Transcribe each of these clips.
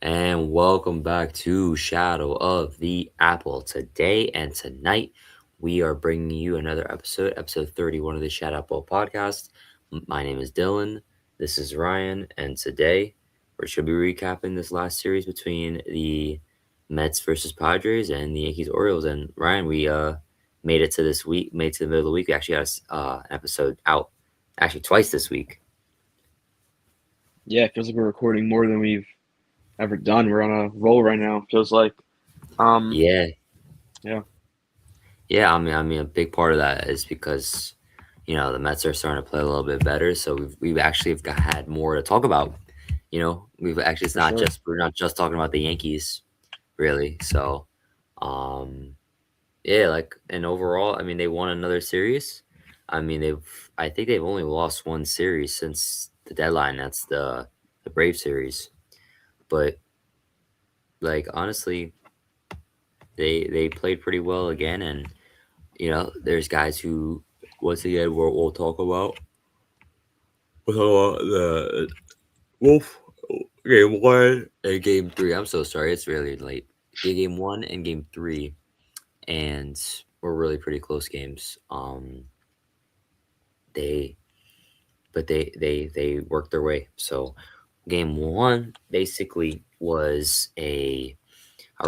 And welcome back to Shadow of the Apple. Today and tonight, we are bringing you another episode 31 of the Shadow Apple podcast. My name is Dylan. This is Ryan. And today, we should be recapping this last series between the Mets versus Padres and the Yankees Orioles. And Ryan, we made it to this week, made it to the middle of the week. We actually got an episode out actually twice this week. Yeah, it feels like we're recording more than we've ever done. We're on a roll right now. Feels like, um, Yeah, yeah, Yeah, I mean, a big part of that is because, the Mets are starting to play a little bit better, so we've actually had more to talk about. We've actually it's for not sure. just we're not just talking about the Yankees, really. So, um, yeah, and overall, I mean, they won another series. I mean, I think they've only lost one series since the deadline. That's the Brave series. But honestly, they played pretty well again, and there's guys who, once again, we'll talk about. We'll talk about the Wolf game one and game three. I'm so sorry, it's really late. Game one and game three, and were really pretty close games. They they worked their way. So game one basically was a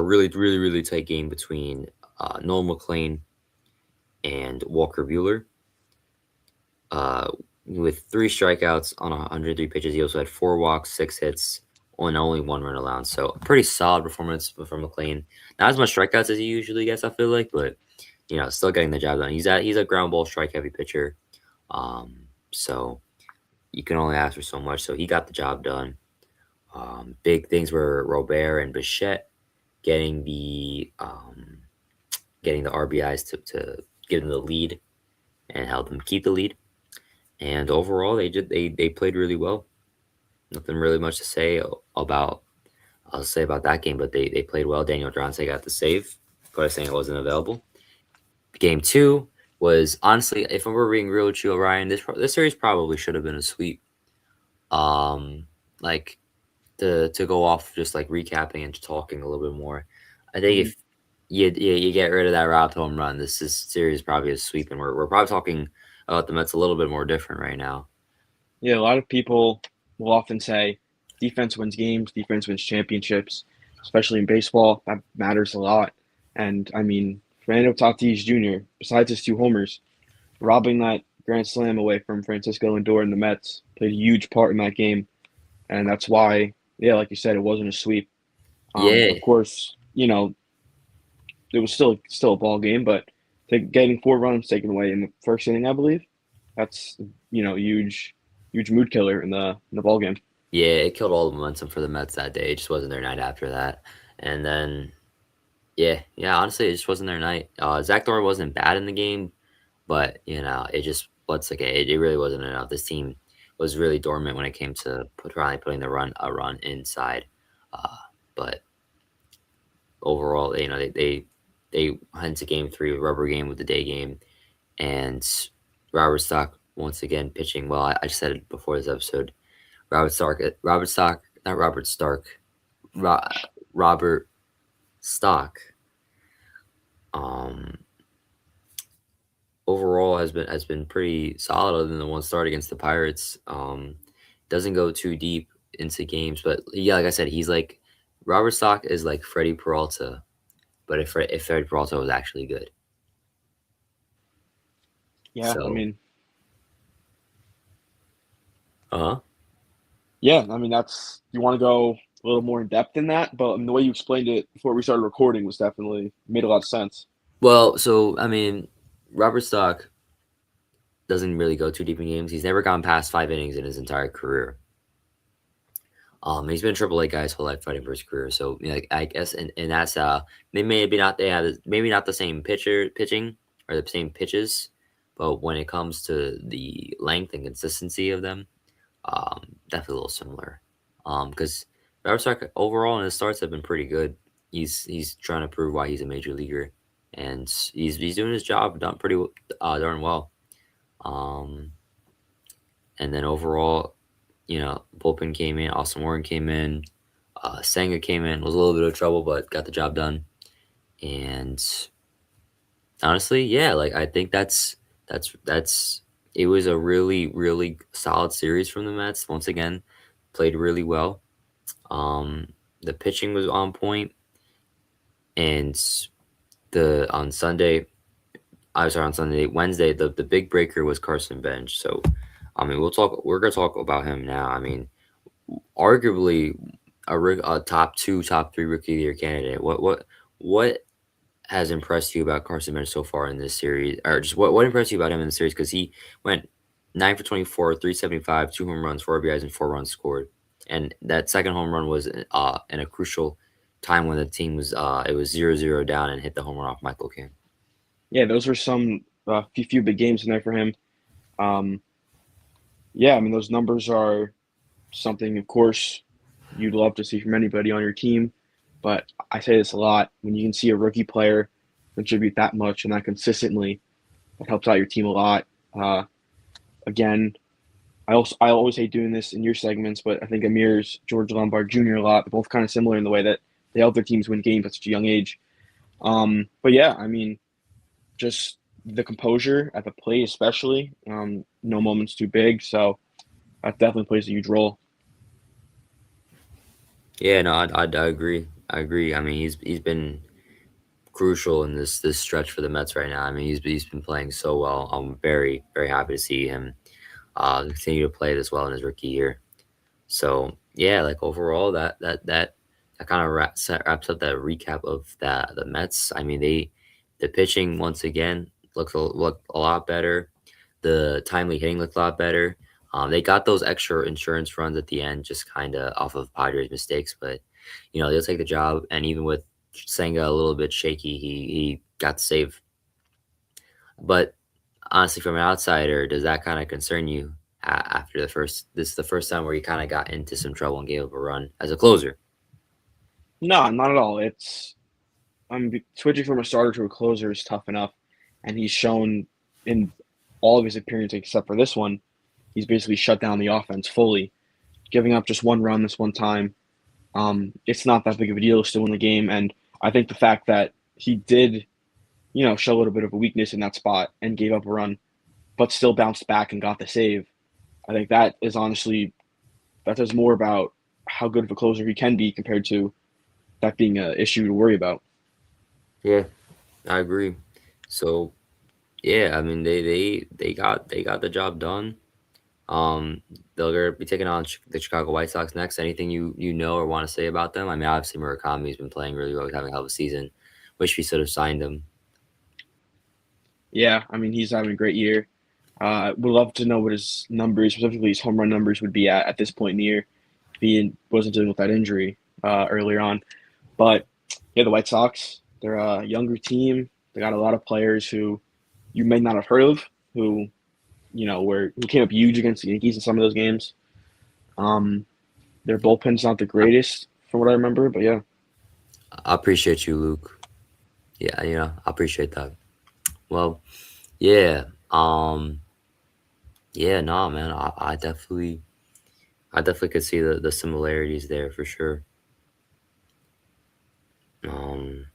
really tight game between Noel McLean and Walker Bueller. uh, with three strikeouts on 103 pitches. He also had four walks, six hits, and only one run allowed. So a pretty solid performance from McLean. Not as much strikeouts as he usually gets, I feel like, but still getting the job done. He's a ground ball strike heavy pitcher. So you can only ask for so much. So he got the job done. Big things were Robert and Bichette getting the um, getting the RBIs to give them the lead and help them keep the lead. And overall, they played really well. Nothing really much to say about I'll say about that game, but they played well. Daniel Dronce got the save, but saying it wasn't available. Game two was honestly, if I were being real with you, Ryan, this series probably should have been a sweep. Um, like to go off just like recapping and talking a little bit more. I think hmm if you get rid of that Rob home run, this series is probably a sweep, and we're probably talking about the Mets a little bit more different right now. Yeah, a lot of people will often say defense wins games, defense wins championships, especially in baseball. That matters a lot. And I mean, Fernando Tatis Jr., besides his two homers, robbing that grand slam away from Francisco Lindor and the Mets played a huge part in that game. And that's why, yeah, like you said, it wasn't a sweep. Yeah, Of course, it was still a ball game, but getting four runs taken away in the first inning, I believe, that's huge mood killer in the ball game. Yeah, it killed all the momentum for the Mets that day. It just wasn't their night after that. And then, yeah, honestly, it just wasn't their night. Zach Thor wasn't bad in the game, but it just what's like it really wasn't enough. This team was really dormant when it came to finally putting a run inside. Uh, but overall, they went into game three, a rubber game with the day game, and Robert Stock once again pitching well. I said it before this episode. Not Robert Stark, Ro- Robert Stock. Um, Overall has been pretty solid, other than the one start against the Pirates. Doesn't go too deep into games, but yeah, like I said, he's like Robert Stock is like Freddie Peralta, but if Freddie Peralta was actually good, Yeah, I so mean, uh yeah, I mean that's you want to go a little more in depth in that, but the way you explained it before we started recording was definitely made a lot of sense. so I mean, Robert Stock doesn't really go too deep in games. He's never gone past 5 innings in his entire career. He's been a Triple A guy his whole life fighting for his career. So like I guess and that's maybe not the same pitching or the same pitches, but when it comes to the length and consistency of them, definitely a little similar. Because Robert Stark overall in his starts have been pretty good. He's trying to prove why he's a major leaguer, and he's doing his job done pretty darn well. Um, and then overall, bullpen came in. Austin Warren came in. Senga came in, was a little bit of trouble, but got the job done. And honestly, yeah, like I think that's it was a really really solid series from the Mets. Once again, played really well. Um, the pitching was on point, and the on Sunday, I was sorry, on Sunday, Wednesday, the big breaker was Carson Bench. So, I mean, we're gonna talk about him now. I mean, arguably a top two, top three rookie of the year candidate. What has impressed you about Carson Bench so far in this series, or just what impressed you about him in the series? Because he went 9 for 24, 375, 2 home runs, 4 RBIs, and 4 runs scored. And that second home run was in a crucial time when the team was it was 0-0 down and hit the home run off Michael King. Yeah, those were some few big games in there for him. Um, yeah, I mean those numbers are something, of course, you'd love to see from anybody on your team. But I say this a lot: when you can see a rookie player contribute that much and that consistently, that helps out your team a lot. Uh, Again, I always hate doing this in your segments, but I think Amir's George Lombard Jr. a lot. They're both kind of similar in the way that they help their teams win games at such a young age. But yeah, I mean, just the composure at the plate, especially. No moment's too big, so that definitely plays a huge role. Yeah, no, I agree. I agree. I mean, he's been crucial in this stretch for the Mets right now. I mean, he's been playing so well. I'm very very happy to see him continue to play this well in his rookie year. So yeah, like overall, that kind of wraps up that recap of the Mets. I mean, the pitching once again looked a lot better. The timely hitting looked a lot better. They got those extra insurance runs at the end, just kind of off of Padres' mistakes, but they'll take the job. And even with Senga a little bit shaky, he got the save. But honestly, from an outsider, does that kind of concern you after the first? This is the first time where you kind of got into some trouble and gave up a run as a closer. No, not at all. Switching from a starter to a closer is tough enough, and he's shown in all of his appearances except for this one, he's basically shut down the offense fully, giving up just one run this one time. It's not that big of a deal still in the game, and I think the fact that he did, show a little bit of a weakness in that spot and gave up a run, but still bounced back and got the save. I think that is honestly that says more about how good of a closer he can be compared to that being an issue to worry about. Yeah, I agree. So yeah, I mean they got the job done. They'll be taking on the Chicago White Sox next. Anything you know or want to say about them? I mean, obviously Murakami's been playing really well, he's having a hell of a season. Wish we should have signed him. Yeah, I mean he's having a great year. Would love to know what his numbers, specifically his home run numbers, would be at this point in the year. If he wasn't dealing with that injury earlier on, but yeah, the White Sox, they're a younger team. They got a lot of players who you may not have heard of, who who came up huge against the Yankees in some of those games. Um, their bullpen's not the greatest from what I remember, but yeah. I appreciate you, Luke. Yeah, I appreciate that. Well, yeah. Yeah, no, man. I definitely could see the similarities there for sure. Um,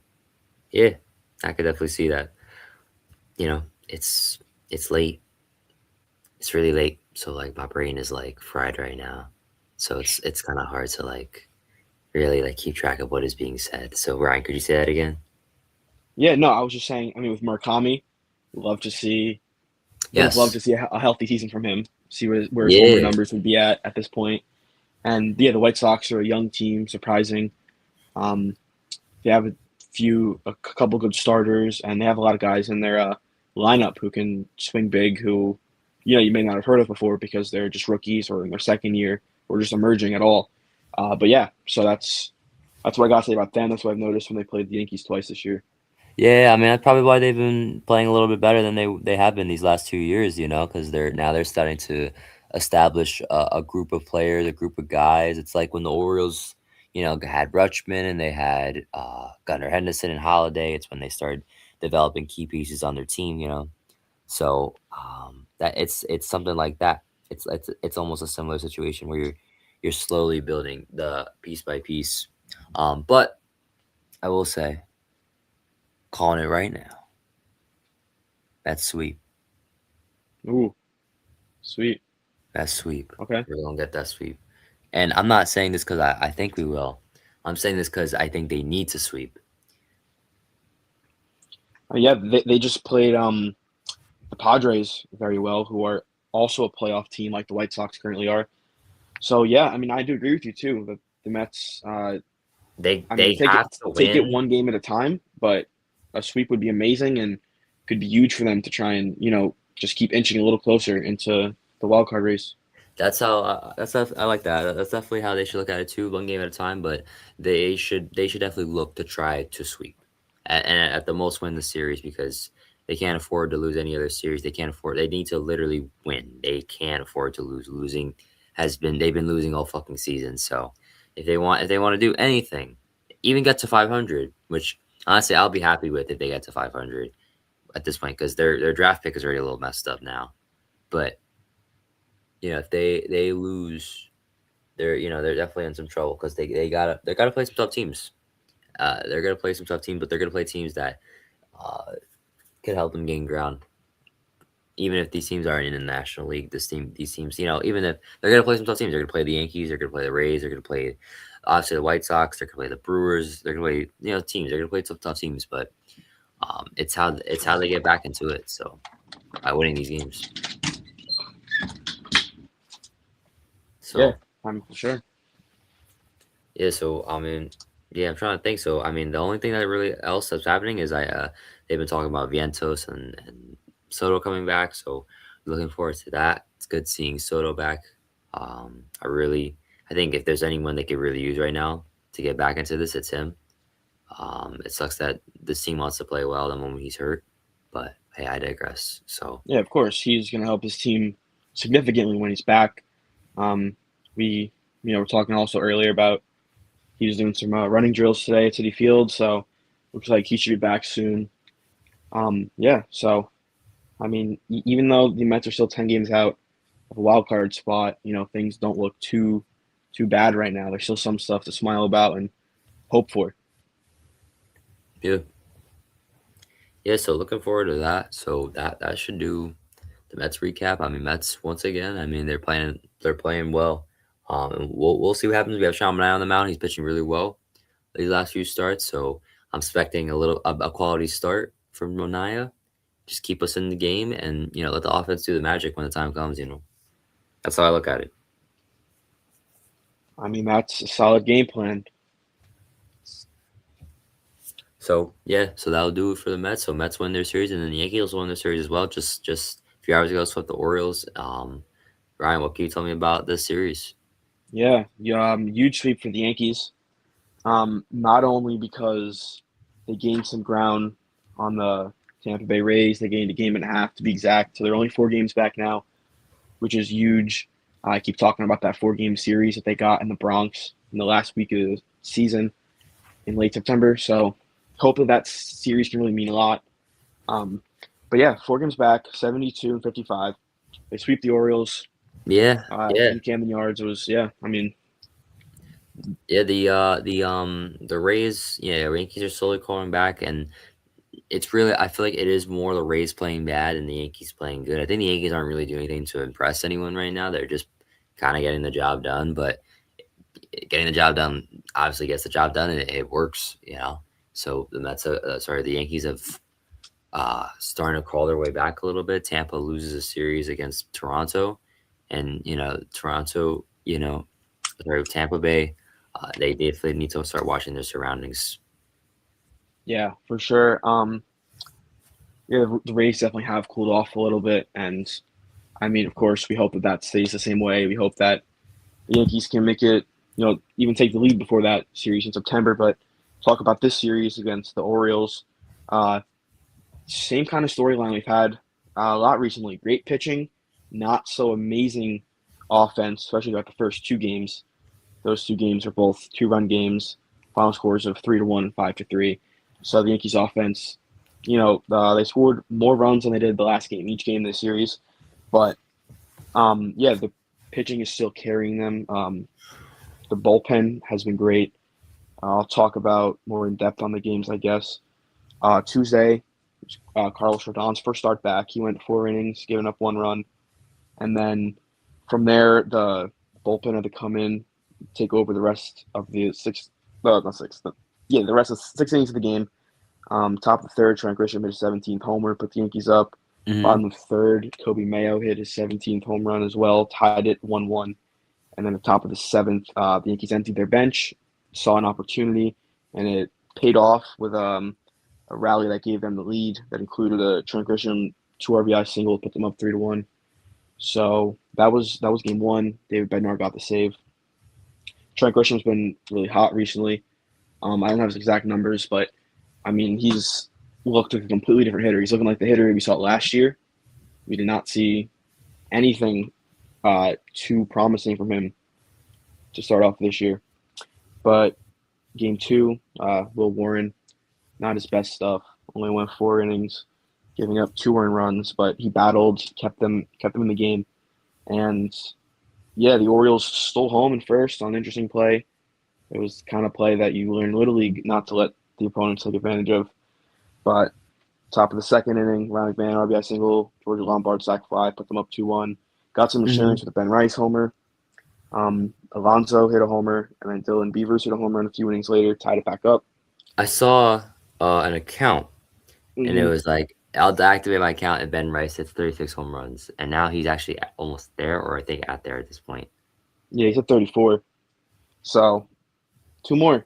yeah, I could definitely see that. It's late. It's really late, so like my brain is like fried right now. So it's kind of hard to like really like keep track of what is being said. So Ryan, could you say that again? Yeah, no, I was just saying, I mean, with Murakami, love to see, would have loved Yes. to see a healthy season from him, see where his homer Yeah. numbers would be at this point. And yeah, the White Sox are a young team, surprising. Um, they have a couple good starters, and they have a lot of guys in their lineup who can swing big. Who, you may not have heard of before because they're just rookies or in their second year or just emerging at all. But yeah, so that's what I got to say about them. That's what I've noticed when they played the Yankees twice this year. Yeah, I mean that's probably why they've been playing a little bit better than they have been these last 2 years. Because they're starting to establish a group of players, a group of guys. It's like when the Orioles, had Rutschman and they had Gunnar Henderson and Holiday. It's when they started developing key pieces on their team. So that it's something like that. It's almost a similar situation where you're slowly building the piece by piece. But I will say, calling it right now, that's sweep. Ooh, sweet. That's sweep. Okay. We're gonna get that sweep. And I'm not saying this because I think we will. I'm saying this because I think they need to sweep. Yeah, they just played the Padres very well, who are also a playoff team like the White Sox currently are. So yeah, I mean, I do agree with you too. The Mets, I mean, They have to take it win. one game at a time, but a sweep would be amazing and could be huge for them to try and just keep inching a little closer into the wild card race. I like that. That's definitely how they should look at it too, one game at a time. But they should definitely look to try to sweep, and at the most win the series because they can't afford to lose any other series. They can't afford. They need to literally win. They can't afford to lose. Losing they've been losing all fucking season. So if they want to do anything, even get to 500, which honestly I'll be happy with if they get to 500 at this point because their draft pick is already a little messed up now. But if they lose, they're definitely in some trouble because they gotta play some tough teams. They're gonna play some tough teams, but they're gonna play teams that uh, can help them gain ground. Even if these teams aren't in the National League, these teams, even if they're gonna play some tough teams, they're gonna play the Yankees, they're gonna play the Rays, they're gonna play obviously the White Sox, they're gonna play the Brewers, they're gonna play teams, they're gonna play some tough teams, but it's how they get back into it. So by winning these games, Yeah, so I'm for sure. yeah, so I mean, yeah, I'm trying to think. So I mean, the only thing that really else that's happening is they've been talking about Vientos and Soto coming back. So looking forward to that. It's good seeing Soto back. I think if there's anyone they could really use right now to get back into this, it's him. It sucks that this team wants to play well the moment he's hurt, but hey, I digress. So Yeah, of course, he's going to help his team significantly when he's back. Um, we, were talking also earlier about he was doing some running drills today at City Field, so looks like he should be back soon. Yeah, so I mean, even though the Mets are still 10 games out of a wild card spot, things don't look too bad right now. There's still some stuff to smile about and hope for. yeah, yeah. So looking forward to that. So that should do the Mets recap. I mean, Mets once again. I mean, they're playing well. And we'll see what happens. We have Sean Manaea on the mound. He's pitching really well these last few starts. So I'm expecting a quality start from Manaea. Just keep us in the game, and let the offense do the magic when the time comes. That's how I look at it. I mean, that's a solid game plan. So yeah, so that'll do it for the Mets. So Mets win their series, and then the Yankees won their series as well. Just a few hours ago, swept the Orioles. Ryan, what can you tell me about this series? Yeah, yeah, huge sweep for the Yankees. Not only because they gained some ground on the Tampa Bay Rays, they gained a game and a half to be exact. So they're only 4 games back now, which is huge. I keep talking about that 4 game series that they got in the Bronx in the last week of the season in late September. So hope that series can really mean a lot. Um, but yeah, 4 games back, 72 and 55. They sweep the Orioles Yeah, yeah, in Camden Yards. It was, yeah, I mean, yeah. The Rays, yeah, Yankees are slowly calling back, and it's really I feel like it is more the Rays playing bad and the Yankees playing good. I think the Yankees aren't really doing anything to impress anyone right now. They're just kind of getting the job done, but getting the job done obviously gets the job done and it works. So the Yankees have starting to crawl their way back a little bit. Tampa loses a series against Toronto, and Toronto, Tampa Bay, they definitely need to start watching their surroundings. yeah, for sure. Yeah, the Rays definitely have cooled off a little bit, and I mean, of course, we hope that stays the same way. We hope that the Yankees can make it, even take the lead before that series in September. But talk about this series against the Orioles. Uh, Same kind of storyline we've had a lot recently. Great pitching, not so amazing offense, especially about the first 2 games. Those 2 games are both 2-run games. Final scores of 3-1, 5-3. So the Yankees offense, they scored more runs than they did the last game, each game in the series. But yeah, the pitching is still carrying them. The bullpen has been great. I'll talk about more in depth on the games, I guess. Tuesday, Carlos Rodon's first start back. He went 4 innings, giving up 1 run, and then from there, the bullpen had to come in, take over the rest of the six, not six, yeah, the rest of 6 innings of the game. Top of the third, Trent Grisham hit his 17th homer, put the Yankees up. Hmm. Bottom of the third, Kobe Mayo hit his 17th home run as well, tied it 1-1. And then at the top of the seventh, the Yankees emptied their bench, saw an opportunity, and it paid off with a rally that gave them the lead. That included a Trent Grisham 2 RBI single, put them up 3-1. So that was game one. David Bednar got the save. Trent Grisham's been really hot recently. I don't have his exact numbers, but I mean he's looked like a completely different hitter. He's looking like the hitter we saw last year. We did not see anything too promising from him to start off this year. But game two, Will Warren, not his best stuff. Only went 4 innings, giving up 2 earned runs, but he battled, kept them in the game. And yeah, the Orioles stole home in first on an interesting play. It was the kind of play that you learn Little League not to let the opponents take advantage of. But top of the second inning, Ryan McMahon RBI single, George Lombard sac fly, put them up 2-1. Got some Hmm. insurance with a Ben Rice homer. Alonso hit a homer, and then Dylan Beavers hit a homer, and a few innings later tied it back up. I saw an account, and it Mm-hmm. was like I'll deactivate my account, and Ben Rice hits 36 home runs, and now he's actually almost there, or I think at there at this point. Yeah, he's at 34. So two more.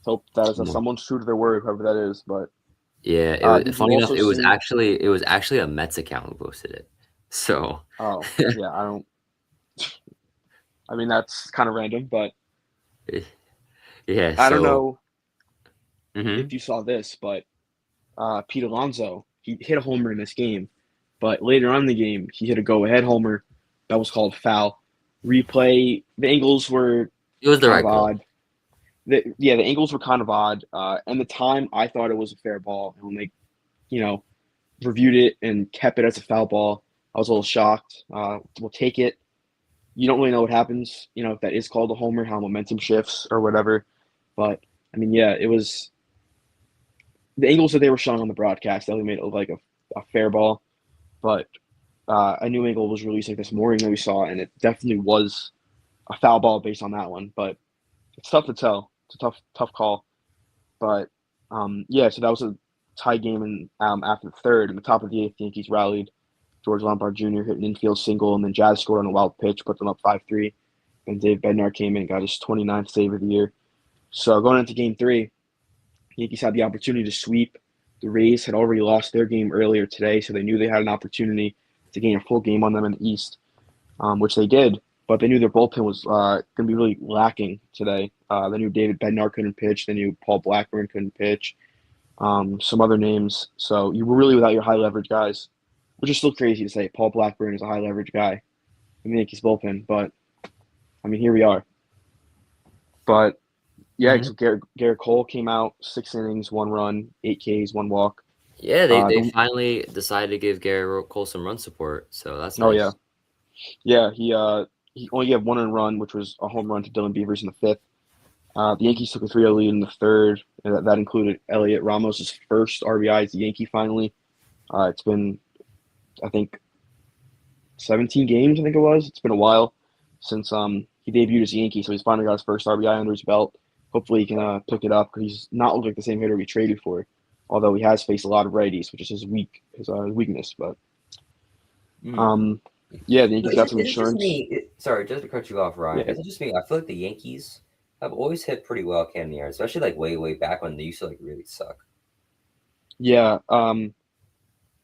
Hope that is someone's true to their word, whoever that is. But Yeah, it was did you funny enough. also see? It was actually a Mets account who posted it. So, Oh, yeah. I don't. I mean, that's kind of random, but yeah. I don't So, know hmm if you saw this, but Pete Alonso he hit a homer in this game, but later on in the game he hit a go-ahead homer that was called foul. Replay. The angles were it was the kind of right call. odd. The angles were kind of odd. And the time I thought it was a fair ball, and when they, you know, reviewed it and kept it as a foul ball, I was a little shocked. We'll take it. You don't really know what happens, if that is called a homer, how momentum shifts or whatever. But I mean, yeah, it was the angles that they were showing on the broadcast definitely made it look like a fair ball. But a new angle was released like this morning that we saw, and it definitely was a foul ball based on that one. But it's tough to tell. It's a tough call. But yeah, so that was a tie game, and after the third, in the top of the eighth, the Yankees rallied. George Lombard Jr. hit an infield single, and then Jazz scored on a wild pitch, put them up 5-3. Then Dave Bednar came in and got his 29th save of the year. So going into game three, the Yankees had the opportunity to sweep. The Rays had already lost their game earlier today, so they knew they had an opportunity to gain a full game on them in the East, which they did. But they knew their bullpen was going to be really lacking today. They knew David Bednar couldn't pitch. They knew Paul Blackburn couldn't pitch. Some other names. So you were really without your high leverage guys, which is still crazy to say. Paul Blackburn is a high leverage guy in the Yankees bullpen, but I mean, here we are. But yeah, Hmm. so Garrett Cole came out 6 innings, 1 run, 8 Ks, 1 walk. Yeah, they The finally decided to give Gary Cole some run support, so that's Oh yeah, nice. yeah. He only had 1 run, which was a home run to Dylan Beavers in the fifth. The Yankees took a 3-0 lead in the third, and that included Elliot Ramos' first RBI as a Yankee finally. It's been, I think, 17 games, I think it was. It's been a while since he debuted as a Yankee, so he's finally got his first RBI under his belt. Hopefully, he can pick it up because he's not looked like the same hitter we traded for. Although he has faced a lot of righties, which is his weakness. But Mm. um, yeah, the So Yankees got some is it just insurance. me? Sorry, just to cut you off, Ryan. Yeah, Is it just me? I feel like the Yankees have always hit pretty well Cam in the air, especially like way back when they used to like really suck. yeah,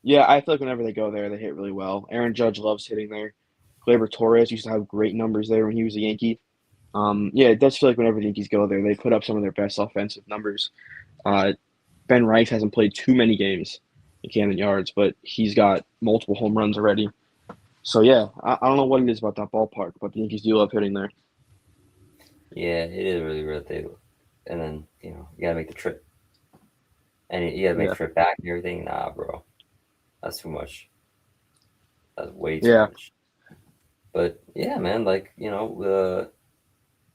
yeah. I feel like whenever they go there, they hit really well. Aaron Judge loves hitting there. Gleyber Torres used to have great numbers there when he was a Yankee. Yeah, it does feel like whenever the Yankees go there, they put up some of their best offensive numbers. Uh, Ben Rice hasn't played too many games in Camden Yards, but he's got multiple home runs already. So yeah, I don't know what it is about that ballpark, but the Yankees do love hitting there. Yeah, it is really really they, and then you gotta make the trip, and you gotta make Yeah, the trip back and everything. Nah, bro, that's too much. That's way too yeah, much. But yeah, man, like the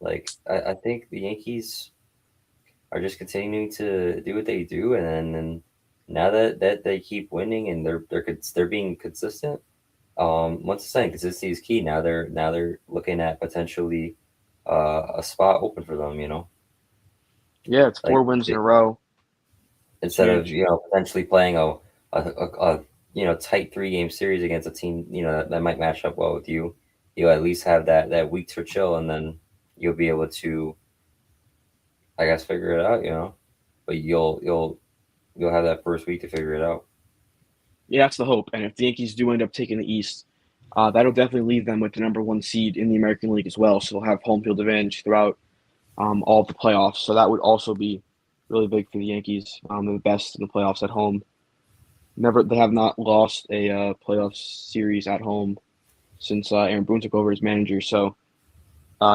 like I think the Yankees are just continuing to do what they do, and now that they keep winning and they're being consistent. Once again, consistency is key. Now they're looking at potentially a spot open for them. Yeah, it's Like 4 wins in a row. It's instead of huge. potentially playing a tight 3 game series against a team that might match up well with you. You'll at least have that week to chill, and then you'll be able to, I guess, figure it out. But you'll have that first week to figure it out. Yeah, that's the hope. And if the Yankees do end up taking the East, that'll definitely leave them with the number one seed in the American League as well. So they'll have home field advantage throughout all of the playoffs. So that would also be really big for the Yankees. They're the best in the playoffs at home. They have not lost a playoff series at home since Aaron Boone took over as manager. So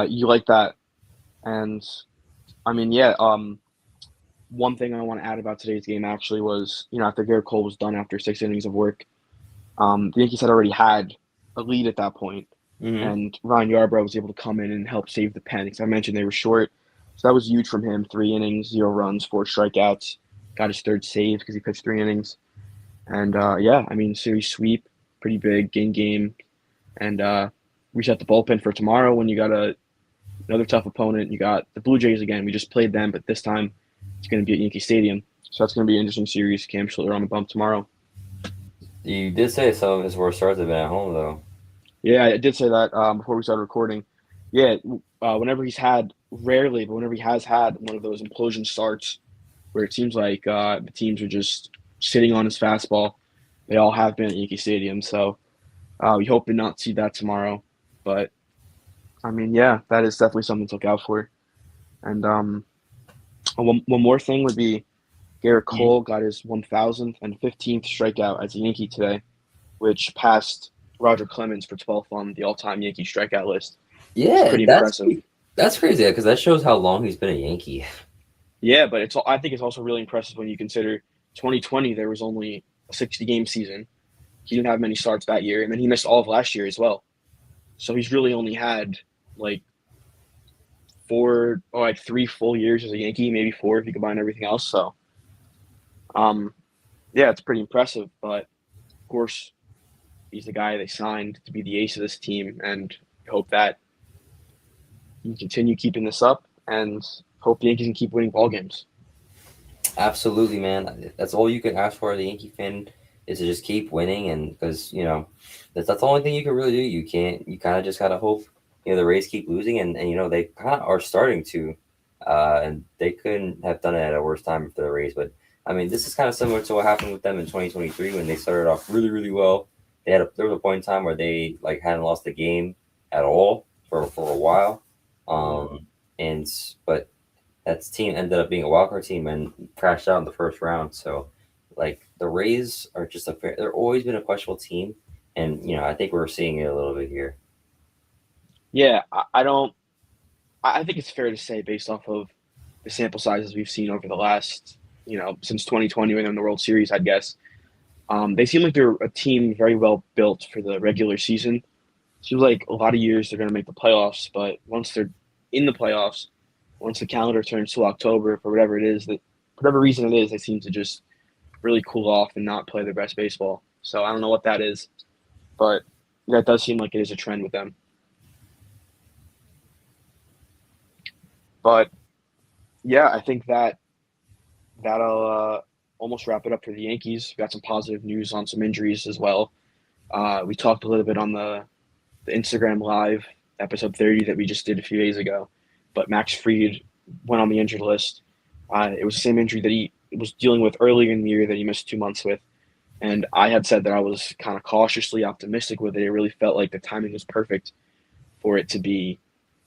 you like that, and I mean, yeah. One thing I want to add about today's game actually was, after Garrett Cole was done after 6 innings of work, the Yankees had already had a lead at that point, Hmm. and Ryan Yarbrough was able to come in and help save the pen because I mentioned they were short, so that was huge from him. 3 innings, 0 runs, 4 strikeouts, got his third save because he pitched 3 innings, and yeah, I mean series sweep, pretty big game, and reset the bullpen for tomorrow when you got another tough opponent. You got the Blue Jays again. We just played them, but this time it's going to be at Yankee Stadium, so that's going to be an interesting series. Cam Schiller on the bump tomorrow. You did say some of his worst starts have been at home, though. Yeah, I did say that before we started recording. Yeah, whenever he's had, rarely, but whenever he has had one of those implosion starts where it seems like the teams are just sitting on his fastball, they all have been at Yankee Stadium. So we hope to not see that tomorrow. But I mean, yeah, that is definitely something to look out for. And one more thing would be Garrett Mhm. Cole got his 1,015th strikeout as a Yankee today, which passed Roger Clemens for 12th on the all-time Yankee strikeout list. It's Yeah, pretty impressive. that's crazy because that shows how long he's been a Yankee. Yeah, but I think it's also really impressive when you consider 2020 there was only a 60 game season. He didn't have many starts that year, and then he missed all of last year as well. So he's really only had like like 3 full years as a Yankee, maybe four if you combine everything else. So um, yeah, it's pretty impressive. But of course, he's the guy they signed to be the ace of this team, and hope that he can continue keeping this up, and hope the Yankees can keep winning ball games. Absolutely, man. That's all you can ask for as a Yankee fan is to just keep winning, and because that's the only thing you can really do. You can't. You kind of just gotta hope the Rays keep losing, and they kind of are starting to, and they couldn't have done it at a worse time for the Rays. But I mean, this is kind of similar to what happened with them in 2023 when they started off really really well. There was a point in time where they like hadn't lost a game at all for a while, and but that team ended up being a wildcard team and crashed out in the first round. So, like the Rays are just they're always been a questionable team, and I think we're seeing it a little bit here. Yeah, I don't. I think it's fair to say, based off of the sample sizes we've seen over the last, since 2020 when they're in the World Series, I guess, they seem like they're a team very well built for the regular season. Seems like a lot of years they're going to make the playoffs, but once they're in the playoffs, once the calendar turns to October for whatever it is, that whatever reason it is, they seem to just really cool off and not play their best baseball. So I don't know what that is, but that does seem like it is a trend with them. But yeah, I think that'll almost wrap it up for the Yankees. We got some positive news on some injuries as well. We talked a little bit on the Instagram Live episode 30 that we just did a few days ago, but Max Fried went on the injured list. It was the same injury that he was dealing with earlier in the year that he missed 2 months with. And I had said that I was kind of cautiously optimistic with it. It really felt like the timing was perfect for it to be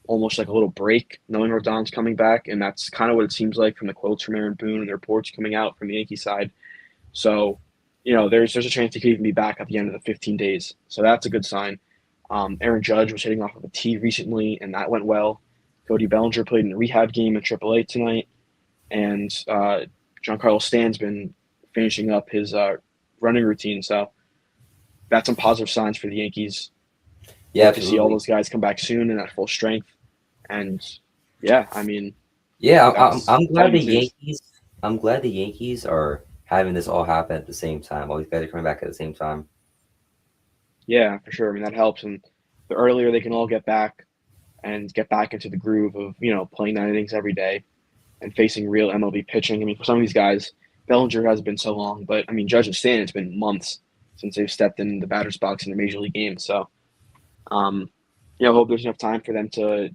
almost like a little break, knowing Rodon's coming back, and that's kind of what it seems like from the quotes from Aaron Boone and the reports coming out from the Yankee side. So, there's a chance he could even be back at the end of the 15 days. So that's a good sign. Aaron Judge was hitting off of a tee recently, and that went well. Cody Bellinger played in a rehab game in AAA tonight, and Giancarlo Stan's been finishing up his running routine. So that's some positive signs for the Yankees. Yeah, Hope to see all absolutely. those guys come back soon and at full strength. And yeah, I mean, Yeah, that's I'm all glad the needs news. Yankees. I'm glad the Yankees are having this all happen at the same time. All these guys are coming back at the same time. Yeah, for sure. I mean, that helps. And the earlier they can all get back and get back into the groove of, playing 9 innings every day and facing real MLB pitching. I mean, for some of these guys, Bellinger has been so long, but I mean, Judge and Stan, it's been months since they've stepped in the batter's box in a major league game. So, um, I hope there's enough time for them to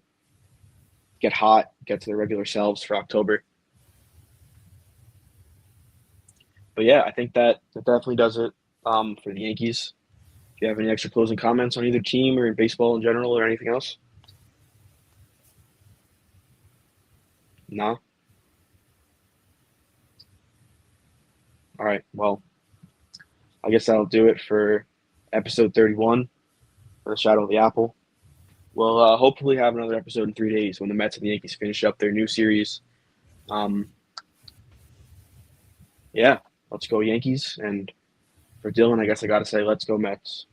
get hot, get to their regular selves for October. But yeah, I think that definitely does it for the Yankees. Do you have any extra closing comments on either team or in baseball in general or anything else? No? All right. Well, I guess that'll do it for episode 31 for the Shadow of the Apple. We'll hopefully have another episode in 3 days when the Mets and the Yankees finish up their new series. Um, yeah, let's go Yankees. And for Dylan, I guess I got to say, let's go Mets.